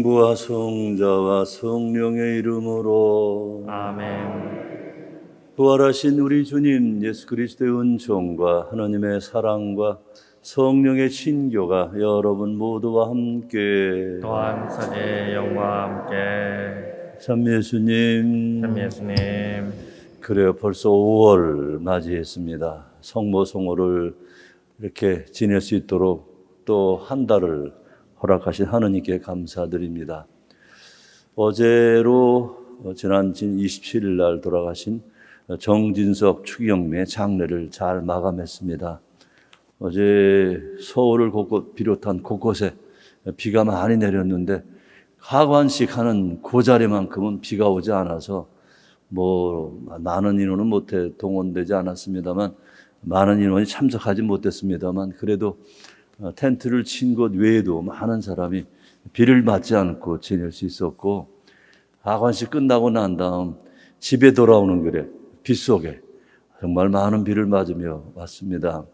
성부와 성자와 성령의 이름으로 아멘. 부활하신 우리 주님 예수 그리스도의 은총과 하나님의 사랑과 성령의 친교가 여러분 모두와 함께 또한 사제의 영과 함께 참 예수님 참 예수님 그래요. 벌써 5월 맞이했습니다. 성모성호를 이렇게 지낼 수 있도록 또 한 달을 허락하신 하느님께 감사드립니다. 어제로 지난 27일 날 돌아가신 정진석 추기경님의 장례를 잘 마감했습니다. 어제 서울을 비롯한 곳곳에 비가 많이 내렸는데 하관식 하는 그 자리만큼은 비가 오지 않아서 많은 인원은 못해 동원되지 않았습니다만 많은 인원이 참석하지 못했습니다만 그래도 텐트를 친 곳 외에도 많은 사람이 비를 맞지 않고 지낼 수 있었고 하관식 끝나고 난 다음 집에 돌아오는 길에 빗속에 정말 많은 비를 맞으며 왔습니다.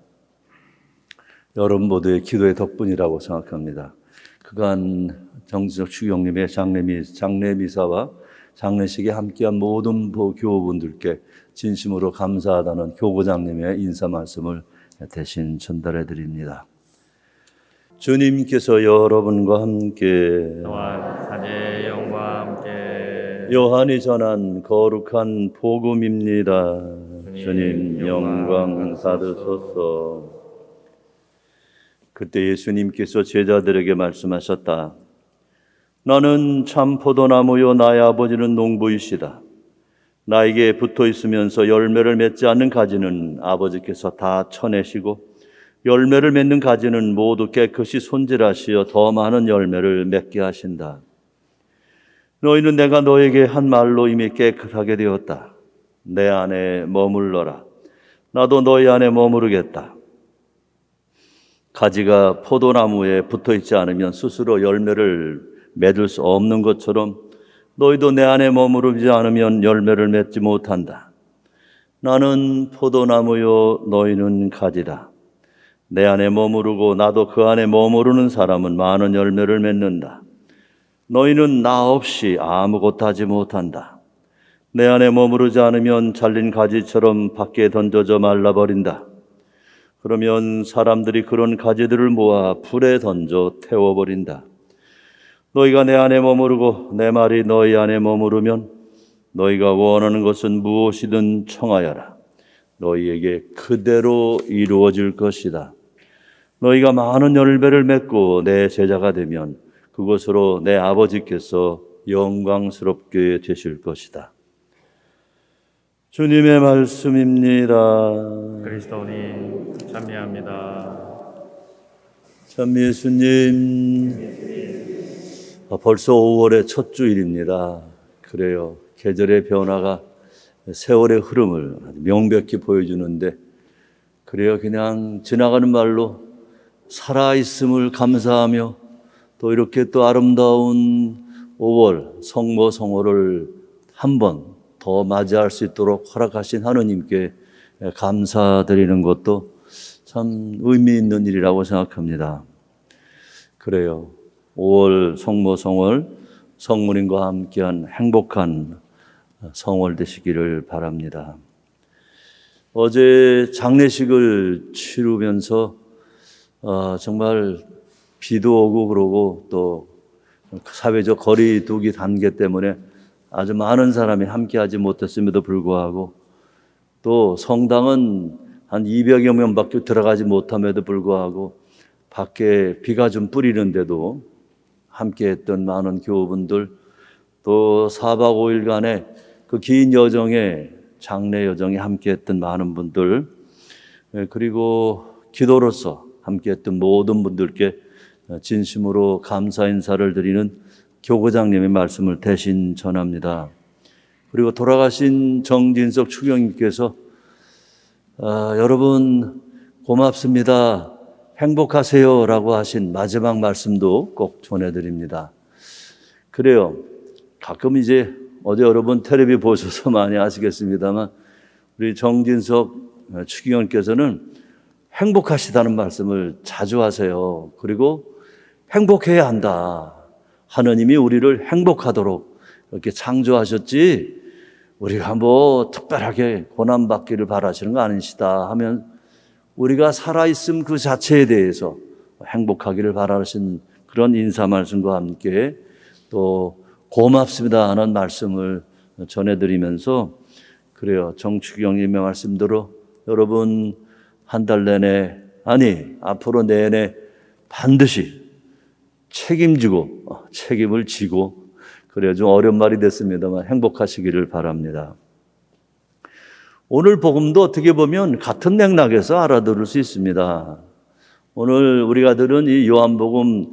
여러분 모두의 기도의 덕분이라고 생각합니다. 그간 정진석 추기경님의 장례미사와 장례식에 함께한 모든 교우분들께 진심으로 감사하다는 교구장님의 인사 말씀을 대신 전달해 드립니다. 주님께서 여러분과 함께 또한 사제의 영과 함께 요한이 전한 거룩한 복음입니다. 주님 영광 받으소서. 그때 예수님께서 제자들에게 말씀하셨다. 나는 참 포도나무요 나의 아버지는 농부이시다. 나에게 붙어 있으면서 열매를 맺지 않는 가지는 아버지께서 다 쳐내시고 열매를 맺는 가지는 모두 깨끗이 손질하시어 더 많은 열매를 맺게 하신다. 너희는 내가 너에게 한 말로 이미 깨끗하게 되었다. 내 안에 머물러라. 나도 너희 안에 머무르겠다. 가지가 포도나무에 붙어 있지 않으면 스스로 열매를 맺을 수 없는 것처럼 너희도 내 안에 머무르지 않으면 열매를 맺지 못한다. 나는 포도나무요 너희는 가지다. 내 안에 머무르고 나도 그 안에 머무르는 사람은 많은 열매를 맺는다. 너희는 나 없이 아무것도 하지 못한다. 내 안에 머무르지 않으면 잘린 가지처럼 밖에 던져져 말라버린다. 그러면 사람들이 그런 가지들을 모아 불에 던져 태워버린다. 너희가 내 안에 머무르고 내 말이 너희 안에 머무르면 너희가 원하는 것은 무엇이든 청하여라. 너희에게 그대로 이루어질 것이다. 너희가 많은 열매를 맺고 내 제자가 되면 그것으로 내 아버지께서 영광스럽게 되실 것이다. 주님의 말씀입니다. 그리스도님 참여합니다. 참 예수님, 벌써 5월의 첫 주일입니다. 그래요. 계절의 변화가 세월의 흐름을 명백히 보여주는데 그래요. 그냥 지나가는 말로 살아있음을 감사하며 또 이렇게 또 아름다운 5월 성모성호를 한 번 더 맞이할 수 있도록 허락하신 하느님께 감사드리는 것도 참 의미 있는 일이라고 생각합니다. 그래요. 5월 성모성월 성모님과 함께한 행복한 성월 되시기를 바랍니다. 어제 장례식을 치르면서 정말 비도 오고 그러고 또 사회적 거리두기 단계 때문에 아주 많은 사람이 함께하지 못했음에도 불구하고 또 성당은 한 200여 명밖에 들어가지 못함에도 불구하고 밖에 비가 좀 뿌리는데도 함께했던 많은 교우분들 또 4박 5일간의 그 긴 여정에 장례 여정에 함께했던 많은 분들 그리고 기도로서 함께했던 모든 분들께 진심으로 감사 인사를 드리는 교구장님의 말씀을 대신 전합니다. 그리고 돌아가신 정진석 추기경님께서 여러분 고맙습니다. 행복하세요 라고 하신 마지막 말씀도 꼭 전해드립니다. 그래요. 가끔 이제 어제 여러분 텔레비 보셔서 많이 아시겠습니다만 우리 정진석 추기경님께서는 행복하시다는 말씀을 자주 하세요. 그리고 행복해야 한다. 하나님이 우리를 행복하도록 이렇게 창조하셨지 우리가 뭐 특별하게 고난받기를 바라시는 거 아니시다 하면 우리가 살아있음 그 자체에 대해서 행복하기를 바라시는 그런 인사 말씀과 함께 또 고맙습니다 하는 말씀을 전해드리면서 그래요. 정축영님의 말씀대로 여러분 한 달 내내 아니 앞으로 내내 반드시 책임을 지고 그래요. 좀 어려운 말이 됐습니다만 행복하시기를 바랍니다. 오늘 복음도 어떻게 보면 같은 맥락에서 알아들을 수 있습니다. 오늘 우리가 들은 이 요한복음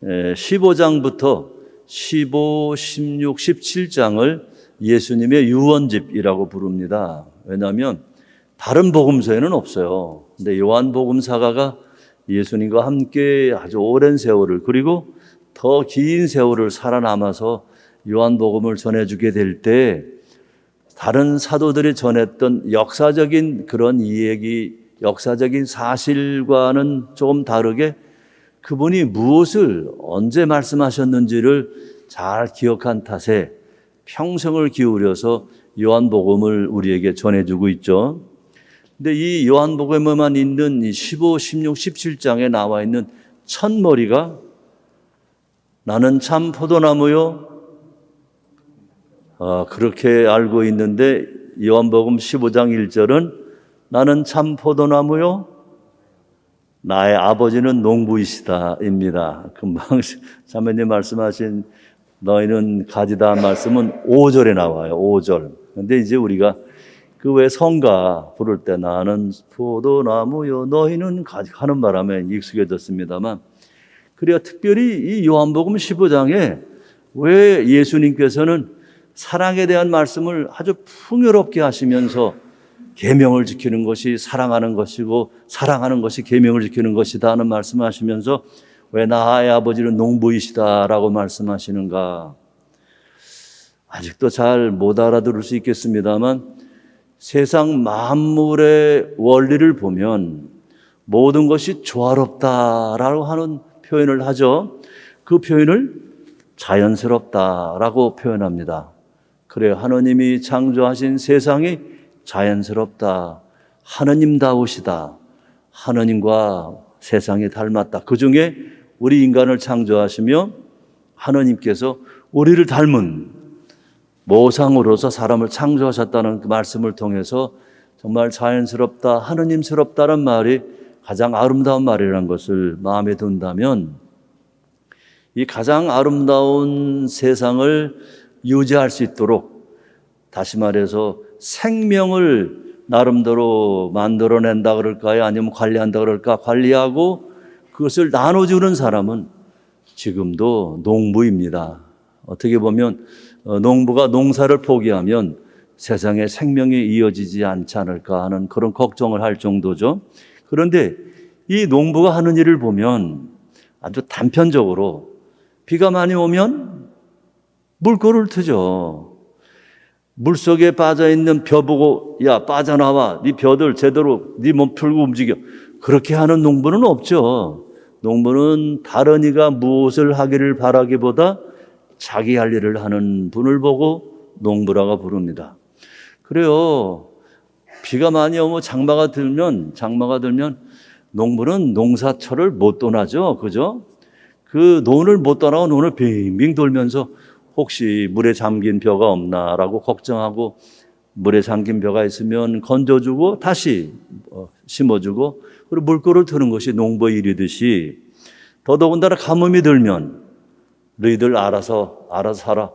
15장부터 15, 16, 17장을 예수님의 유언집이라고 부릅니다. 왜냐하면 다른 복음서에는 없어요. 근데 요한복음사가가 예수님과 함께 아주 오랜 세월을 그리고 더 긴 세월을 살아남아서 요한복음을 전해주게 될 때 다른 사도들이 전했던 역사적인 그런 이야기, 역사적인 사실과는 조금 다르게 그분이 무엇을 언제 말씀하셨는지를 잘 기억한 탓에 평생을 기울여서 요한복음을 우리에게 전해주고 있죠. 근데 이 요한복음에만 있는 이 15, 16, 17장에 나와 있는 첫머리가 나는 참 포도나무요. 그렇게 알고 있는데 요한복음 15장 1절은 나는 참 포도나무요. 나의 아버지는 농부이시다입니다. 금방 자매님 말씀하신 너희는 가지다 말씀은 5절에 나와요. 5절. 근데 이제 우리가 그 왜 성가 부를 때 나는 포도나무요 너희는 가지 하는 바람에 익숙해졌습니다만 그래야 특별히 이 요한복음 15장에 왜 예수님께서는 사랑에 대한 말씀을 아주 풍요롭게 하시면서 계명을 지키는 것이 사랑하는 것이고 사랑하는 것이 계명을 지키는 것이다 하는 말씀하시면서 왜 나의 아버지는 농부이시다라고 말씀하시는가? 아직도 잘 못 알아들을 수 있겠습니다만 세상 만물의 원리를 보면 모든 것이 조화롭다라고 하는 표현을 하죠. 그 표현을 자연스럽다라고 표현합니다. 그래요. 하나님이 창조하신 세상이 자연스럽다. 하나님다우시다. 하나님과 세상이 닮았다. 그 중에 우리 인간을 창조하시며 하나님께서 우리를 닮은 모상으로서 사람을 창조하셨다는 그 말씀을 통해서 정말 자연스럽다, 하나님스럽다는 말이 가장 아름다운 말이라는 것을 마음에 든다면 이 가장 아름다운 세상을 유지할 수 있도록 다시 말해서 생명을 나름대로 만들어낸다 그럴까요? 아니면 관리한다 그럴까? 관리하고 그것을 나눠주는 사람은 지금도 농부입니다. 어떻게 보면 농부가 농사를 포기하면 세상에 생명이 이어지지 않지 않을까 하는 그런 걱정을 할 정도죠. 그런데 이 농부가 하는 일을 보면 아주 단편적으로 비가 많이 오면 물꼬를 트죠. 물속에 빠져있는 벼 보고 야 빠져나와 네 벼들 제대로 네 몸 풀고 움직여 그렇게 하는 농부는 없죠. 농부는 다른 이가 무엇을 하기를 바라기보다 자기 할 일을 하는 분을 보고 농부라고 부릅니다. 그래요. 비가 많이 오면 장마가 들면 농부는 농사철을 못 떠나죠. 그죠? 그 논을 못 떠나고 논을 빙빙 돌면서 혹시 물에 잠긴 벼가 없나라고 걱정하고 물에 잠긴 벼가 있으면 건져주고 다시 심어주고 그리고 물꼬를 트는 것이 농부의 일이듯이 더더군다나 가뭄이 들면 너희들 알아서 살아.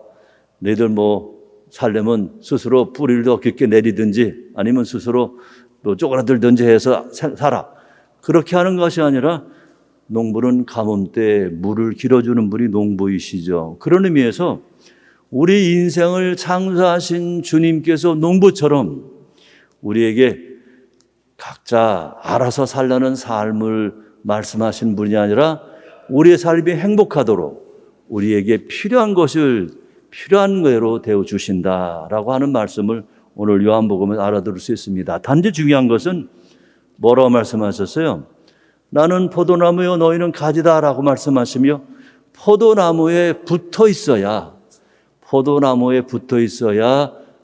너희들 뭐 살려면 스스로 뿌리를 더 깊게 내리든지 아니면 스스로 또 쪼그라들든지 해서 살아. 그렇게 하는 것이 아니라 농부는 가뭄 때 물을 길어주는 분이 농부이시죠. 그런 의미에서 우리 인생을 창조하신 주님께서 농부처럼 우리에게 각자 알아서 살라는 삶을 말씀하신 분이 아니라 우리의 삶이 행복하도록 우리에게 필요한 것을 필요한 대로 되어주신다라고 하는 말씀을 오늘 요한복음을 알아들을 수 있습니다. 단지 중요한 것은 뭐라고 말씀하셨어요? 나는 포도나무요 너희는 가지다 라고 말씀하시며 포도나무에 붙어 있어야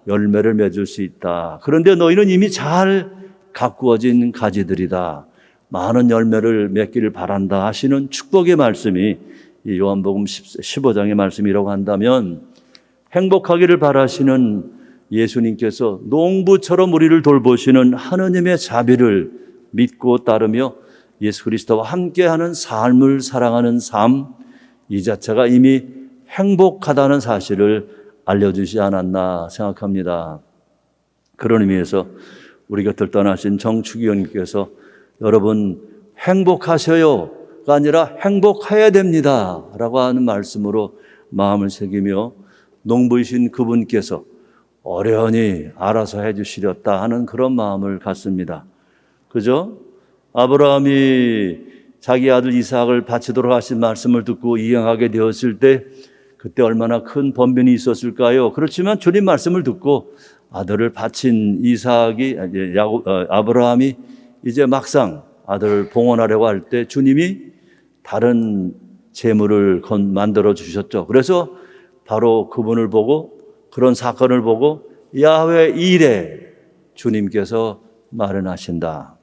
열매를 맺을 수 있다. 그런데 너희는 이미 잘 가꾸어진 가지들이다. 많은 열매를 맺기를 바란다 하시는 축복의 말씀이 이 요한복음 15장의 말씀이라고 한다면, 행복하기를 바라시는 예수님께서 농부처럼 우리를 돌보시는 하느님의 자비를 믿고 따르며 예수 그리스도와 함께하는 삶을 사랑하는 삶, 이 자체가 이미 행복하다는 사실을 알려주지 않았나 생각합니다. 그런 의미에서 우리 곁을 떠나신 정축이 형님께서 여러분 행복하셔요가 아니라 행복해야 됩니다 라고 하는 말씀으로 마음을 새기며 농부이신 그분께서 어련히 알아서 해주시렸다 하는 그런 마음을 갖습니다. 그죠? 아브라함이 자기 아들 이삭을 바치도록 하신 말씀을 듣고 이행하게 되었을 때 그때 얼마나 큰 번변이 있었을까요? 그렇지만 주님 말씀을 듣고 아들을 바친 아브라함이 이제 막상 아들을 봉헌하려고 할 때 주님이 다른 제물을 만들어 주셨죠. 그래서 바로 그분을 보고, 그런 사건을 보고 야훼 이레, 주님께서 마련하신다.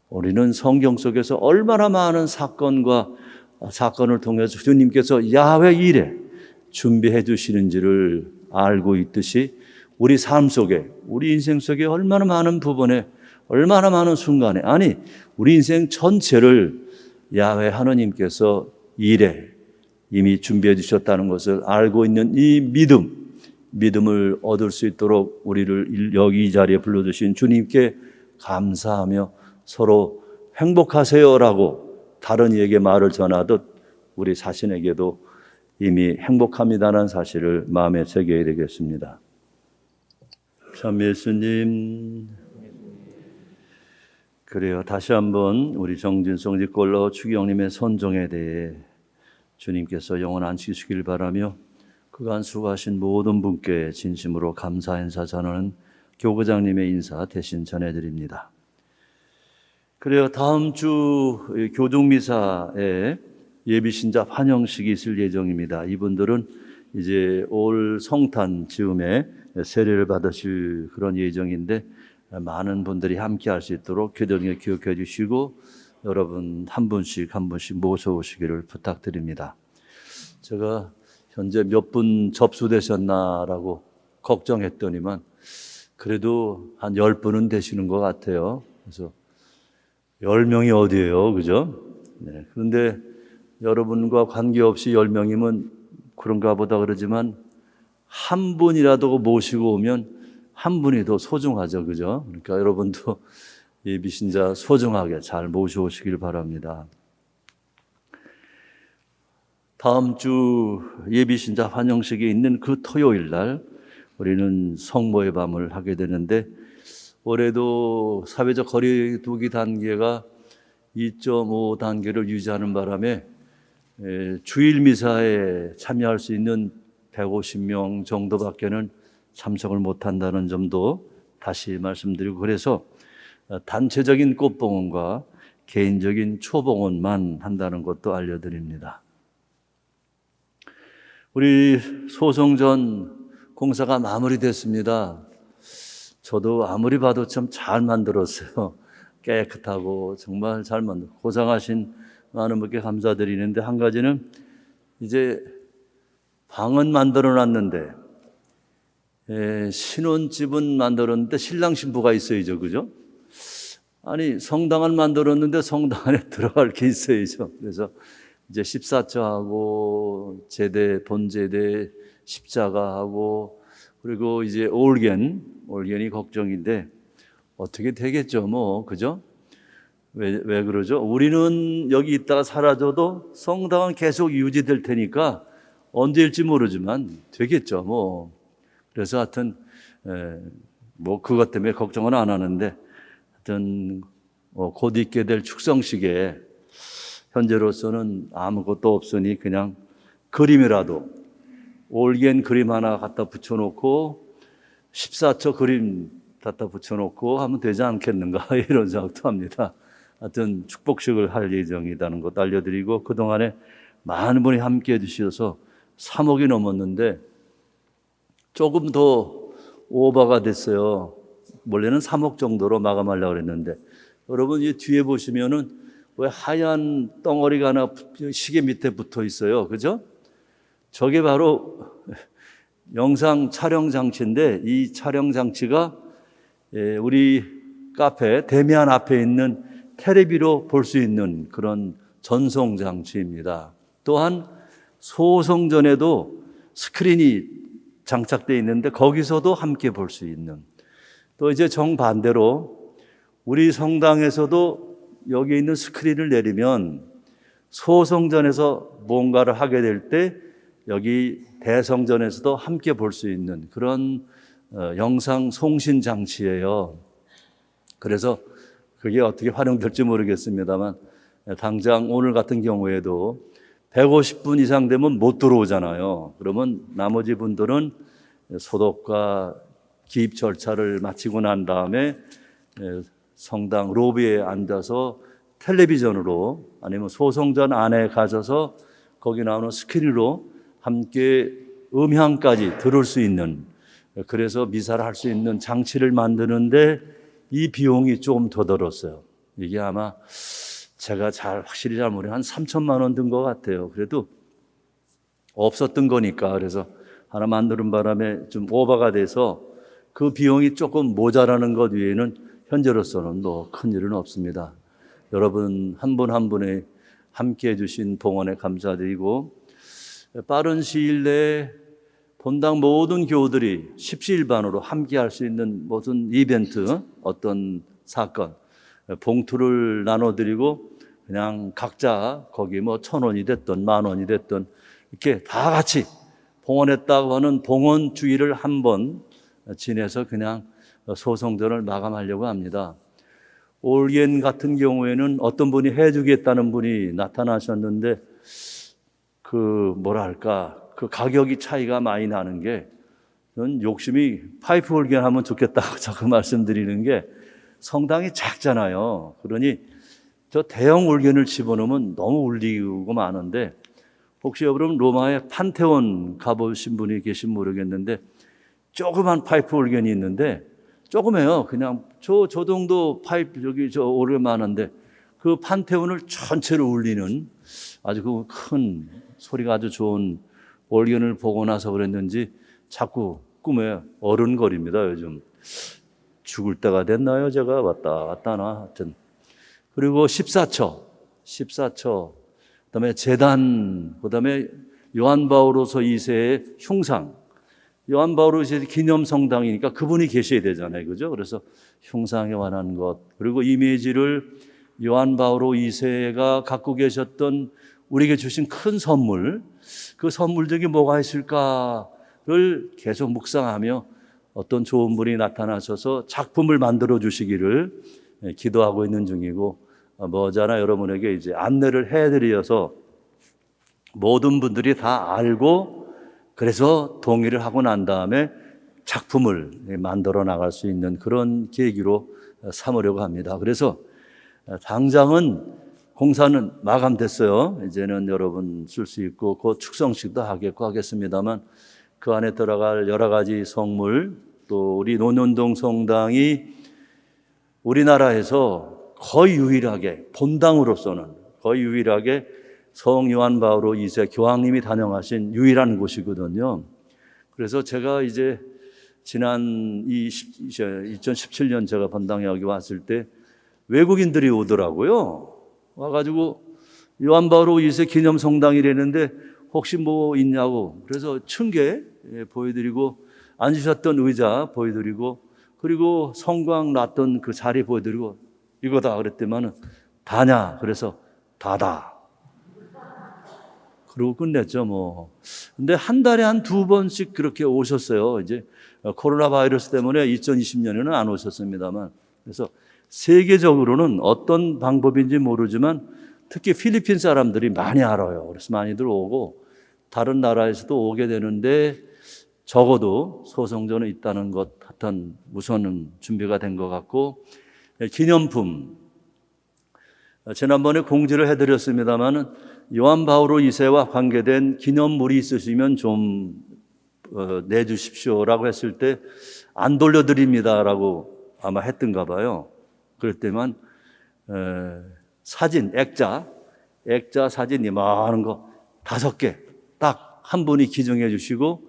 우리는 성경 속에서 얼마나 많은 사건을 통해서 주님께서 야훼 이레 준비해 주시는지를 알고 있듯이 우리 삶 속에, 우리 인생 속에 얼마나 많은 부분에, 얼마나 많은 순간에, 아니 우리 인생 전체를 야훼 하느님께서 이래 이미 준비해 주셨다는 것을 알고 있는 이 믿음을 얻을 수 있도록 우리를 여기 이 자리에 불러주신 주님께 감사하며 서로 행복하세요라고 다른 이에게 말을 전하듯 우리 자신에게도 이미 행복합니다라는 사실을 마음에 새겨야 되겠습니다. 참 예수님, 그래요. 다시 한번 우리 정진성 니콜로 추기영님의 선종에 대해 주님께서 영원 안식시키길 바라며 그간 수고하신 모든 분께 진심으로 감사 인사 전하는 교구장님의 인사 대신 전해드립니다. 그래요. 다음 주 교종미사에 예비신자 환영식이 있을 예정입니다. 이분들은 이제 올 성탄 즈음에 세례를 받으실 그런 예정인데 많은 분들이 함께 할 수 있도록 교정에 기억해 주시고 여러분 한 분씩 모셔오시기를 부탁드립니다. 제가 현재 몇 분 접수되셨나라고 걱정했더니만 그래도 한 10분은 되시는 것 같아요. 그래서 10명이 어디예요, 그죠? 네. 그런데 여러분과 관계없이 10명이면 그런가 보다 그러지만 한 분이라도 모시고 오면 한 분이 더 소중하죠, 그죠? 그러니까 여러분도 예비신자 소중하게 잘 모셔오시길 바랍니다. 다음 주 예비신자 환영식이 있는 그 토요일 날 우리는 성모의 밤을 하게 되는데 올해도 사회적 거리두기 단계가 2.5 단계를 유지하는 바람에 주일 미사에 참여할 수 있는 150명 정도밖에는 참석을 못한다는 점도 다시 말씀드리고, 그래서 단체적인 꽃봉헌과 개인적인 초봉헌만 한다는 것도 알려드립니다. 우리 소성전 공사가 마무리됐습니다. 저도 아무리 봐도 참 잘 만들었어요. 깨끗하고 정말 잘 만들었고 고생하신 많은 분께 감사드리는데, 한 가지는 이제 방은 만들어 놨는데 신혼집은 만들었는데 신랑 신부가 있어야죠, 그죠? 아니 성당은 만들었는데 성당 안에 들어갈 게 있어야죠. 그래서 이제 십사처하고 제대, 본제대, 십자가하고 그리고 이제 올겐이 걱정인데 어떻게 되겠죠, 뭐, 그죠? 왜 그러죠? 우리는 여기 있다가 사라져도 성당은 계속 유지될 테니까 언제일지 모르지만 되겠죠, 뭐. 그래서 하여튼 뭐 그것 때문에 걱정은 안 하는데 하여튼 곧 있게 될 축성식에 현재로서는 아무것도 없으니 그냥 그림이라도 올겐 그림 하나 갖다 붙여놓고 14처 그림 갖다 붙여놓고 하면 되지 않겠는가 이런 생각도 합니다. 하여튼 축복식을 할 예정이라는 것도 알려드리고, 그동안에 많은 분이 함께 해주셔서 3억이 넘었는데 조금 더 오버가 됐어요. 원래는 3억 정도로 마감하려고 그랬는데, 여러분 이 뒤에 보시면은 왜 하얀 덩어리가 하나 시계 밑에 붙어 있어요. 그죠? 저게 바로 영상 촬영 장치인데, 이 촬영 장치가 우리 카페 대면 앞에 있는 테레비로 볼 수 있는 그런 전송 장치입니다. 또한 소성전에도 스크린이 장착되어 있는데 거기서도 함께 볼 수 있는, 또 이제 정반대로 우리 성당에서도 여기 있는 스크린을 내리면 소성전에서 뭔가를 하게 될 때 여기 대성전에서도 함께 볼 수 있는 그런 영상 송신 장치예요. 그래서 그게 어떻게 활용될지 모르겠습니다만, 당장 오늘 같은 경우에도 150분 이상 되면 못 들어오잖아요. 그러면 나머지 분들은 소독과 기입 절차를 마치고 난 다음에 성당 로비에 앉아서 텔레비전으로 아니면 소성전 안에 가셔서 거기 나오는 스크린으로 함께 음향까지 들을 수 있는, 그래서 미사를 할 수 있는 장치를 만드는데 이 비용이 조금 더 들었어요. 이게 아마 제가 확실히 잘 모르는 한 3천만 원 든 것 같아요. 그래도 없었던 거니까. 그래서 하나 만드는 바람에 좀 오버가 돼서 그 비용이 조금 모자라는 것 외에는 현재로서는 뭐 큰 일은 없습니다. 여러분 한 분 한 분의 함께 해주신 봉헌에 감사드리고, 빠른 시일 내에 본당 모든 교우들이 십시일반으로 함께 할 수 있는 무슨 이벤트, 어떤 사건, 봉투를 나눠드리고 그냥 각자 거기 뭐 1,000원이 됐든 10,000원이 됐든 이렇게 다 같이 봉헌했다고 하는 봉헌 주의를 한번 지내서 그냥 소성전을 마감하려고 합니다. 올겐 같은 경우에는 어떤 분이 해주겠다는 분이 나타나셨는데, 그 가격이 차이가 많이 나는 게, 저는 욕심이 파이프 올겐 하면 좋겠다고 자꾸 말씀드리는 게, 성당이 작잖아요. 그러니 저 대형 올겐을 집어넣으면 너무 울리고 많은데, 혹시 여러분 로마의 판테온 가보신 분이 계신 모르겠는데, 조그만 파이프 올겐이 있는데, 조그매요. 그냥 저 정도 파이프, 저기 저 오르만한데 그 판테온을 전체로 울리는 아주 그 큰 소리가 아주 좋은 올겐을 보고 나서 그랬는지 자꾸 꿈에 어른거립니다. 요즘 죽을 때가 됐나요? 제가 왔다 갔다 하나 하여튼. 그리고 14처, 그다음에 제단, 그다음에 요한 바오로서 2세의 흉상. 요한 바오로 2세 기념 성당이니까 그분이 계셔야 되잖아요. 그죠? 그래서 흉상에 관한 것, 그리고 이미지를 요한 바오로 2세가 갖고 계셨던 우리에게 주신 큰 선물, 그 선물들이 뭐가 있을까를 계속 묵상하며 어떤 좋은 분이 나타나셔서 작품을 만들어 주시기를 기도하고 있는 중이고, 머지않아 여러분에게 이제 안내를 해드려서 모든 분들이 다 알고, 그래서 동의를 하고 난 다음에 작품을 만들어 나갈 수 있는 그런 계기로 삼으려고 합니다. 그래서 당장은 공사는 마감됐어요. 이제는 여러분 쓸 수 있고 곧 축성식도 하겠고 하겠습니다만, 그 안에 들어갈 여러 가지 성물, 또 우리 논현동 성당이 우리나라에서 거의 유일하게, 본당으로서는 거의 유일하게 성 요한 바오로 2세 교황님이 단영하신 유일한 곳이거든요. 그래서 제가 이제 지난 2017년 제가 본당에 여기 왔을 때 외국인들이 오더라고요. 와가지고 요한 바오로 2세 기념 성당이라는데 혹시 뭐 있냐고. 그래서 층계 보여드리고, 앉으셨던 의자 보여드리고, 그리고 성광 났던 그 자리 보여드리고, 이거다 그랬더니만은 다냐? 그래서 다다. 그러고 끝냈죠, 뭐. 근데 한 달에 한 2번씩 그렇게 오셨어요. 이제 코로나 바이러스 때문에 2020년에는 안 오셨습니다만. 그래서 세계적으로는 어떤 방법인지 모르지만 특히 필리핀 사람들이 많이 알아요. 그래서 많이들 오고 다른 나라에서도 오게 되는데, 적어도 소성전에 있다는 것 하여튼 우선은 준비가 된 것 같고, 기념품, 지난번에 공지를 해드렸습니다마는 요한 바오로 2세와 관계된 기념물이 있으시면 좀 내주십시오라고 했을 때 안 돌려드립니다라고 아마 했던가 봐요. 그럴 때만 사진, 액자 사진 이만한 거 5개 딱 한 분이 기증해 주시고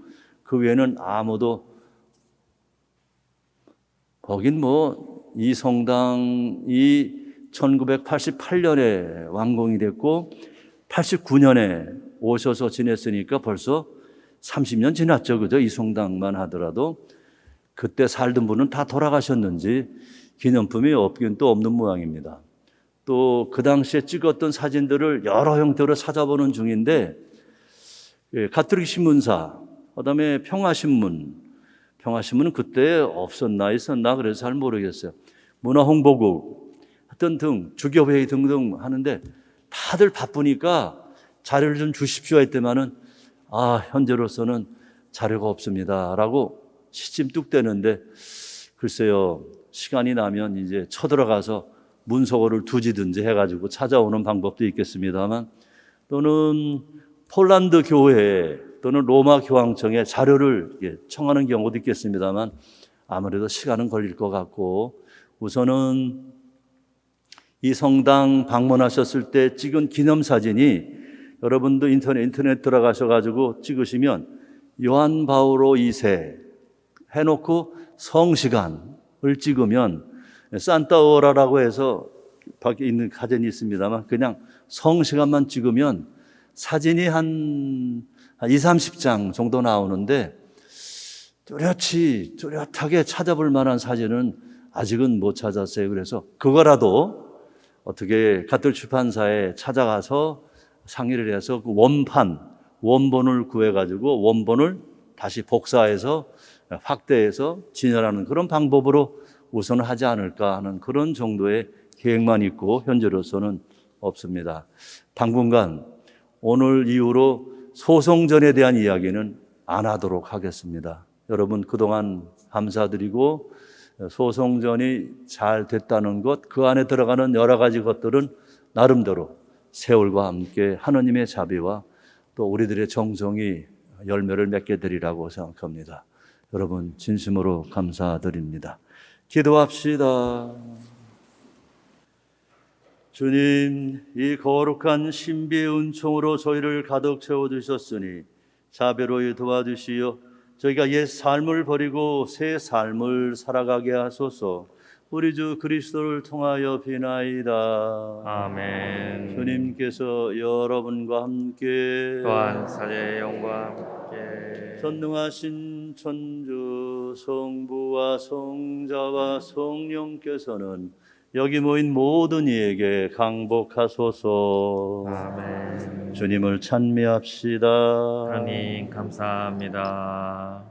그 외에는 아무도 거긴 이 성당이 1988년에 완공이 됐고 89년에 오셔서 지냈으니까 벌써 30년 지났죠. 그죠? 이 성당만 하더라도 그때 살던 분은 다 돌아가셨는지 기념품이 없긴 또 없는 모양입니다. 또 그 당시에 찍었던 사진들을 여러 형태로 찾아보는 중인데 가톨릭 신문사, 그다음에 평화신문은 그때 없었나 있었나 그래서 잘 모르겠어요. 문화홍보국 하여튼 등 주교회의 등등 하는데 다들 바쁘니까 자료를 좀 주십시오 했더만은 현재로서는 자료가 없습니다라고 시침 뚝 떼는데 글쎄요 시간이 나면 이제 쳐들어가서 문서고를 두지든지 해가지고 찾아오는 방법도 있겠습니다만 또는 폴란드 교회 또는 로마 교황청에 자료를 청하는 경우도 있겠습니다만 아무래도 시간은 걸릴 것 같고 우선은 이 성당 방문하셨을 때 찍은 기념사진이 여러분도 인터넷 들어가셔가지고 찍으시면 요한 바오로 2세 해놓고 성시간을 찍으면 산타오라라고 해서 밖에 있는 사진이 있습니다만 그냥 성시간만 찍으면 사진이 한 20-30장 정도 나오는데 뚜렷하게 찾아볼 만한 사진은 아직은 못 찾았어요. 그래서 그거라도 어떻게 가톨릭 출판사에 찾아가서 상의를 해서 그 원본을 구해가지고 원본을 다시 복사해서 확대해서 진열하는 그런 방법으로 우선 하지 않을까 하는 그런 정도의 계획만 있고 현재로서는 없습니다. 당분간 오늘 이후로 소송전에 대한 이야기는 안 하도록 하겠습니다. 여러분 그동안 감사드리고 소송전이 잘 됐다는 것, 그 안에 들어가는 여러 가지 것들은 나름대로 세월과 함께 하느님의 자비와 또 우리들의 정성이 열매를 맺게 되리라고 생각합니다. 여러분 진심으로 감사드립니다. 기도합시다. 주님, 이 거룩한 신비의 은총으로 저희를 가득 채워주셨으니 자비로 도와주시어 저희가 옛 삶을 버리고 새 삶을 살아가게 하소서. 우리 주 그리스도를 통하여 비나이다. 아멘. 주님께서 여러분과 함께 또한 사제의 영과 함께 전능하신 천주 성부와 성자와 성령께서는 여기 모인 모든 이에게 강복하소서. 아멘. 주님을 찬미합시다. 하나님 감사합니다.